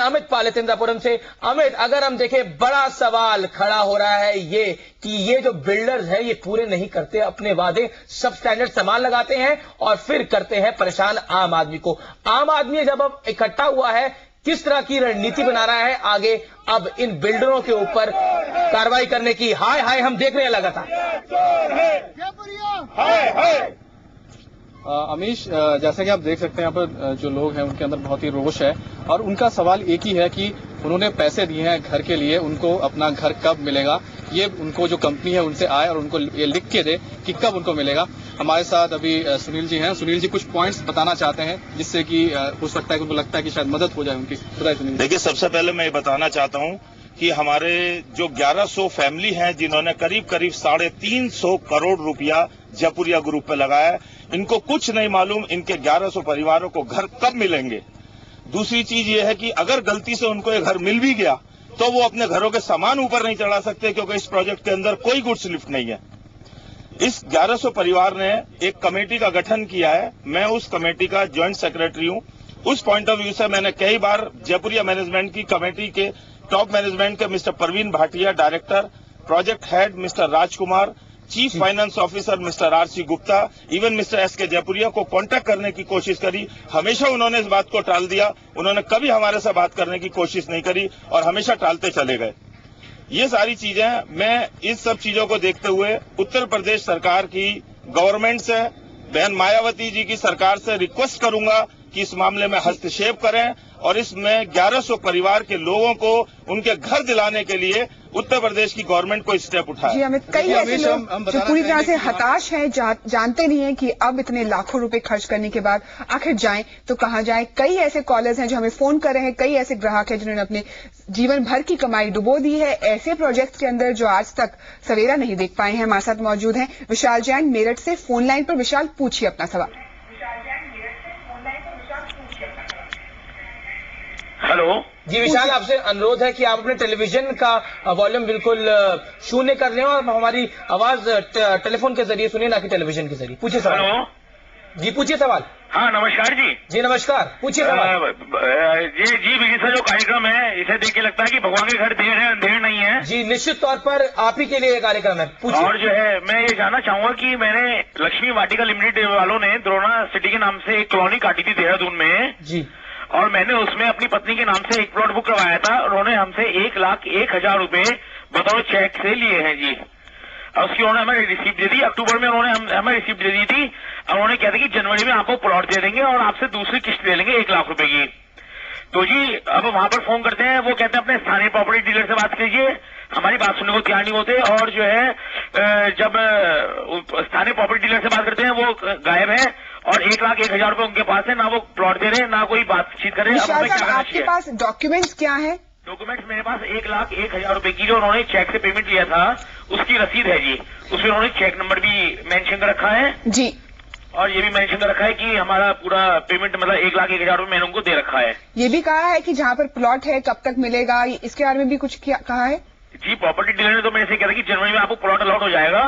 अमित पाले इंद्रापुरम से। अमित, अगर हम देखें, बड़ा सवाल खड़ा हो रहा है ये कि ये जो बिल्डर्स है ये पूरे नहीं करते अपने वादे, सब स्टैंडर्ड सामान लगाते हैं और फिर करते हैं परेशान आम आदमी को। आम आदमी जब अब इकट्ठा हुआ है, किस तरह की रणनीति बना रहा है आगे अब इन बिल्डरों के ऊपर कार्रवाई करने की? हाय हाय हम देख रहे हैं लगातार। अमीश, जैसा कि आप देख सकते हैं यहाँ पर जो लोग हैं उनके अंदर बहुत ही रोष है और उनका सवाल एक ही है कि उन्होंने पैसे दिए हैं घर के लिए, उनको अपना घर कब मिलेगा, ये उनको जो कंपनी है उनसे आए और उनको ये लिख के दे कि कब उनको मिलेगा। हमारे साथ अभी सुनील जी हैं। सुनील जी कुछ पॉइंट्स बताना चाहते हैं जिससे कि हो सकता है कि उनको लगता है कि शायद मदद हो जाए उनकी। बताइए सुनील। देखिए, सबसे पहले मैं ये बताना चाहता हूँ कि हमारे जो 1100 फैमिली हैं जिन्होंने करीब करीब 350 करोड़ रुपया जयपुरिया ग्रुप पे लगाया है, इनको कुछ नहीं मालूम इनके 1100 परिवारों को घर कब मिलेंगे। दूसरी चीज ये है कि अगर गलती से उनको ये घर मिल भी गया तो वो अपने घरों के सामान ऊपर नहीं चढ़ा सकते क्योंकि इस प्रोजेक्ट के अंदर कोई गुड्स लिफ्ट नहीं है। इस 1100 परिवार ने एक कमेटी का गठन किया है। मैं उस कमेटी का ज्वाइंट सेक्रेटरी हूं। उस पॉइंट ऑफ व्यू से मैंने कई बार जयपुरिया मैनेजमेंट की कमेटी के टॉप मैनेजमेंट के mister Parveen Bhatia, director, project head mister Rajkumar, chief finance officer mister R C. Gupta, even mister S K. Jaipuria को कांटेक्ट करने की कोशिश करी। हमेशा उन्होंने इस बात को टाल दिया। उन्होंने कभी हमारे से बात करने की कोशिश नहीं करी और हमेशा टालते चले गए। ये सारी चीजें, मैं इस सब चीजों को देखते हुए उत्तर प्रदेश सरकार की गवर्नमेंट से, बहन मायावती जी की सरकार से रिक्वेस्ट करूंगा कि इस मामले में हस्तक्षेप करें और इसमें 1100 परिवार के लोगों को उनके घर दिलाने के लिए उत्तर प्रदेश की गवर्नमेंट को स्टेप उठाए। जी अमित, कई ऐसे लोग जो पूरी तरह से हताश हैं, जानते नहीं हैं कि अब इतने लाखों रुपए खर्च करने के बाद आखिर जाएं तो कहां जाएं। कई ऐसे कॉलर्स हैं जो हमें फोन कर रहे हैं, कई ऐसे ग्राहक हैं जिन्होंने अपने जीवन भर की कमाई डुबो दी है ऐसे प्रोजेक्ट के अंदर जो आज तक सवेरा नहीं देख पाए हैं। हमारे साथ मौजूद हैं विशाल जैन मेरठ से फोन लाइन पर। विशाल, पूछिए अपना सवाल। हेलो जी विशाल, आपसे अनुरोध है कि आप अपने टेलीविजन का वॉल्यूम बिल्कुल शून्य कर लें और हमारी आवाज टेलीफोन के जरिए सुनिए, ना कि टेलीविजन के जरिए। पूछिए सवाल। हेलो जी पूछिए सवाल। हाँ नमस्कार जी। जी नमस्कार, पूछिए सवाल। जी विजय, जो कार्यक्रम है इसे देख के लगता है कि भगवान के घर देर है अंधेर नहीं है। जी निश्चित तौर पर आप ही के लिए ये कार्यक्रम है, पूछिए। और जो है मैं ये जानना चाहूंगा कि मैंने लक्ष्मी वाटिका लिमिटेड वालों ने द्रोणा सिटी के नाम से एक कॉलोनी काटी थी देहरादून में जी, और मैंने उसमें अपनी पत्नी के नाम से एक प्लॉट बुक करवाया था। उन्होंने हमसे 1,01,000 रुपए बतौर चेक से लिए हैं जी। और उसकी उन्होंने हमें रिसीप्ट दे दी। अक्टूबर में उन्होंने हमें रिसीप्ट दे दी थी और उन्होंने कहा था कि जनवरी में आपको प्लॉट दे देंगे और आपसे दूसरी किस्त ले लेंगे 1 लाख रुपए की। तो जी अब वहां पर फोन करते हैं, वो कहते हैं अपने स्थानीय प्रॉपर्टी डीलर से बात कीजिए। हमारी बात सुनने को तैयार नहीं होते और जो है जब स्थानीय प्रॉपर्टी डीलर से बात करते हैं वो गायब है और 1,01,000 रुपए उनके पास है। ना वो प्लॉट दे रहे, ना कोई बातचीत कर रहे। आपके पास डॉक्यूमेंट्स क्या है? डॉक्यूमेंट्स मेरे पास 1,01,000 रुपए की जो उन्होंने चेक से पेमेंट लिया था उसकी रसीद है जी। उसमें उन्होंने चेक नंबर भी मेंशन कर रखा है जी और ये भी मेंशन कर रखा है कि हमारा पूरा पेमेंट मतलब 1,01,000 रुपए मैंने उनको दे रखा है। ये भी कहा है कि जहाँ पर प्लॉट है कब तक मिलेगा, इसके बारे में भी कुछ कहा है? जी प्रॉपर्टी डीलर ने तो मेरे से कहा था कि जनवरी में आपको प्लॉट अलॉट हो जाएगा,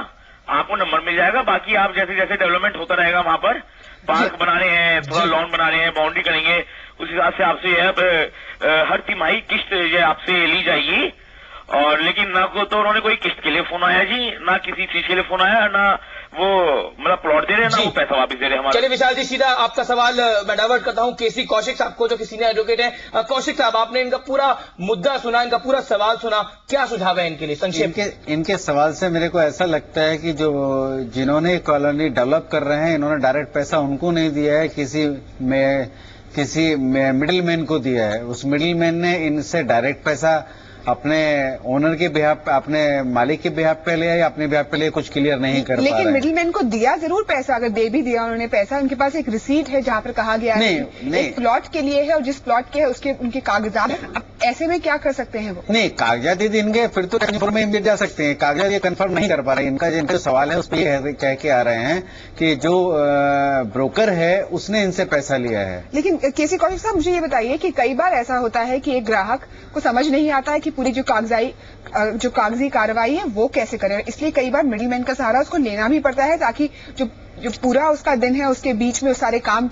आपको नंबर मिल जाएगा। बाकी आप जैसे जैसे डेवलपमेंट होता रहेगा वहां पर पार्क बना रहे हैं, थोड़ा लॉन बना रहे हैं, बाउंड्री करेंगे, उस हिसाब से आपसे हर तिमाही किस्त ये आपसे ली जाएगी। और लेकिन ना को तो उन्होंने कोई किस्त के लिए फोन आया जी, ना किसी चीज के लिए फोन आया, ना वो मतलब प्लॉट दे रहे हैं, ना वो पैसा वापस दे रहे हैं हमारे। चलिए विशाल जी, सीधा आपका सवाल मैं डाइवर्ट करता हूं केसी कौशिक साहब को, जो कि सीनियर एडवोकेट है। कौशिक साहब, आपने इनका पूरा मुद्दा सुना, इनका पूरा सवाल सुना, क्या सुझाव है इनके लिए संक्षेप? इनके सवाल से मेरे को ऐसा लगता है कि जो जिन्होंने कॉलोनी डेवलप कर रहे हैं इन्होंने डायरेक्ट पैसा उनको नहीं दिया है, किसी मिडिल मैन को दिया है। उस मिडिल मैन ने इनसे डायरेक्ट पैसा अपने ओनर के बिहाफ पे, अपने मालिक के बिहाफ पे लिया या अपने बिहाफ पे लिया, कुछ क्लियर नहीं कर पा रहे हैं। लेकिन मिडिलमैन को दिया जरूर पैसा, अगर दे भी दिया उन्होंने पैसा, उनके पास एक रिसीट है जहाँ पर कहा गया है एक प्लॉट के लिए है और जिस प्लॉट के है उसके उनके कागजात। अब ऐसे में क्या कर सकते हैं वो? नहीं, कागजात ही देंगे फिर तो कन्फर्म में जा सकते हैं। कागजात ये कन्फर्म नहीं कर पा रहे। इनका जिनका सवाल है उस पर ये कह के आ रहे हैं कि जो ब्रोकर है उसने इनसे पैसा लिया है। लेकिन केसी कौशिक साहब, मुझे ये बताइए कि कई बार ऐसा होता है कि एक ग्राहक को समझ नहीं आता है कि पूरी जो कागजी कार्रवाई है वो कैसे करें, इसलिए कई बार मिडिलमैन का सहारा उसको लेना भी पड़ता है ताकि जो पूरा उसका दिन है उसके बीच में उस सारे काम